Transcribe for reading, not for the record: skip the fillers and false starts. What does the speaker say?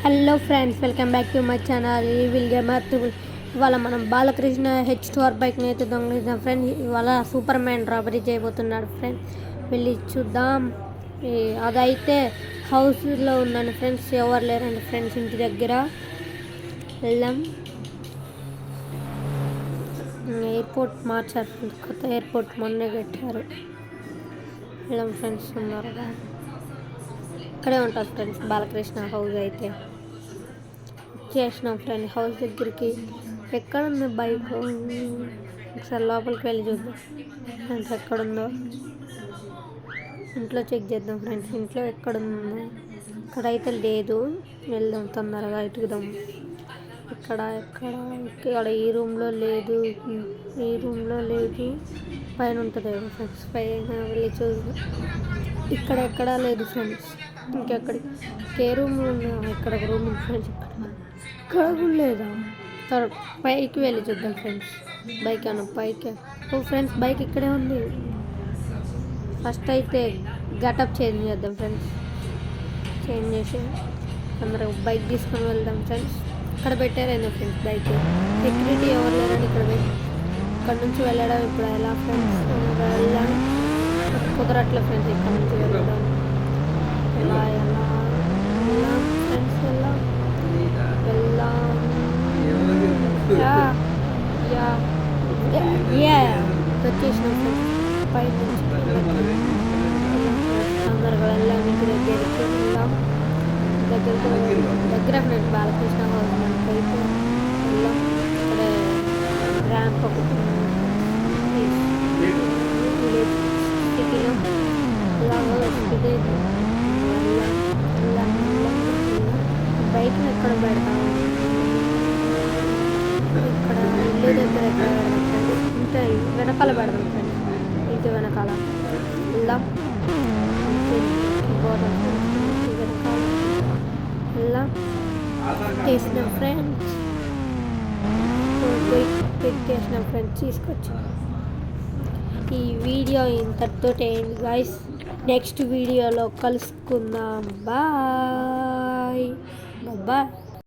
Hello friends, welcome back to my channel ఈ will gamer. ఇవాళ మనం బాలకృష్ణ H2R బైక్ని అయితే దొంగలిద్దాం ఫ్రెండ్. ఇవాళ సూపర్ మ్యాన్ రాబరీ చేయబోతున్నాడు ఫ్రెండ్. వెళ్ళి చూద్దాం. అదైతే హౌస్లో ఉన్నాను ఫ్రెండ్స్, ఎవరు లేరండి ఫ్రెండ్స్ ఇంటి దగ్గర. వెళ్దాం. ఎయిర్పోర్ట్ మార్చారు ఫ్రెండ్స్, కొత్త ఎయిర్పోర్ట్ మొన్నే కట్టారు. వెళ్దాం ఫ్రెండ్స్, ఉన్నారు ఇక్కడే ఉంటుంది ఫ్రెండ్స్ బాలకృష్ణ హౌస్. అయితే చేసినాం ఫ్రెండ్ హౌస్ దగ్గరికి. ఎక్కడ ఉంది బైక్? ఒకసారి లోపలికి వెళ్ళి చూద్దాం ఫ్రెండ్స్ ఎక్కడుందో. ఇంట్లో చెక్ చేద్దాం ఫ్రెండ్స్, ఇంట్లో ఎక్కడుందో. ఇక్కడైతే లేదు. వెళ్దాం తొందరగా, ఎటుకుదాం. ఇక్కడ ఈ రూమ్లో లేదు, ఈ రూమ్లో లేదు. పైన ఉంటుంది ఫ్రెండ్స్, పైన వెళ్ళి చూద్దాం. ఎక్కడా లేదు ఫ్రెండ్స్. ఇంకెక్కడికి ఏ రూమ్లో ఉన్నా ఇక్కడ ఒక రూమ్ ఉంది ఫ్రెండ్స్. ఇక్కడ కూడా లేదా? పైకి వెళ్ళి చూద్దాం ఫ్రెండ్స్. బైక్ అన్న పైకి. ఓ ఫ్రెండ్స్, బైక్ ఇక్కడే ఉంది. ఫస్ట్ అయితే గటప్ చేంజ్ చేద్దాం ఫ్రెండ్స్. చేంజ్ చేసి అందరూ బైక్ తీసుకొని వెళ్దాం ఫ్రెండ్స్. ఇక్కడ పెట్టారేమో ఫ్రెండ్స్ బైక్. సెక్యూరిటీ ఎవరు లేరని ఇక్కడ నుంచి వెళ్ళడం ఇప్పుడు ఎలా ఫ్రెండ్స్? వెళ్ళాం కుదరట్లేదు ఫ్రెండ్స్. ఇక్కడ నుంచి వెళ్ళడం ఎలా వెళ్ళాం ఫ్రెండ్స్? వెళ్ళాం వచ్చేసినాం ఫ్రెండ్స్. పై నుంచి తొందరగా వెళ్ళాం. ఇంటి దగ్గరికి వెళ్ళాం. దగ్గర ఫ్రెండ్స్ బాలకృష్ణ హౌస్ మనకైతే వెళ్ళాం. ఇక్కడ ర్యాంప్ ఒకటి సిటీలో బైక్ని ఎక్కడ పెడతాము? ఇక్కడ ఇల్లు దగ్గర ఎక్కడ పెడదాం ఫ్రెండ్స్? ఇంటి వెనకాల పెడదాం ఫ్రెండ్స్. ఇంటి వెనకాల వెళ్దాం. వెనకాల వెళ్దాం. చేసిన ఫ్రెండ్స్, పెట్టేసిన ఫ్రెండ్స్ తీసుకొచ్చి. ఈ వీడియో ఇంతటితో ఏంటి గైస్. నెక్స్ట్ వీడియోలో కలుసుకుందాం. Bye bye.